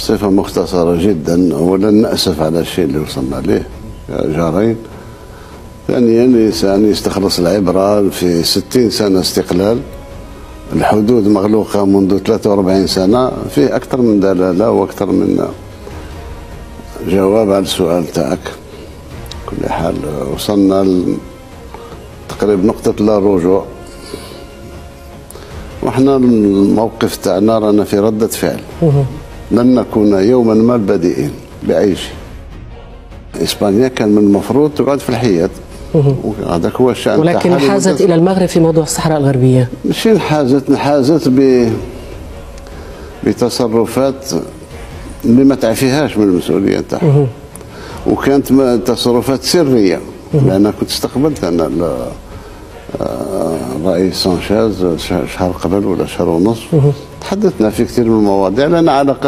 صفة مختصرة جدا. أولا نأسف على الشيء اللي وصلنا له جارين. ثانيا الإنسان يستخلص العبرة في 60 سنة استقلال، الحدود مغلوقة منذ 43 سنة، فيه أكثر من دلالة وأكثر من جواب على السؤال تاعك. كل حال وصلنا تقريبا نقطة لا رجوع، وإحنا الموقف تاعنا رانا في ردة فعل، لن نكون يوما ما البديئين بأي شيء. إسبانيا كان من المفروض تقعد في الحياد، هذاك هو الشأن، ولكن انحازت إلى المغرب في موضوع الصحراء الغربية. ماشي انحازت بتصرفات اللي ما تعفيهاش من المسؤولية تاعها، وكانت تصرفات سرية، لأن كنت استقبلت أنا الرئيس سانشيز شهر قبل ولا شهر ونصف، تحدثنا في كثير من المواضيع لنا علاقة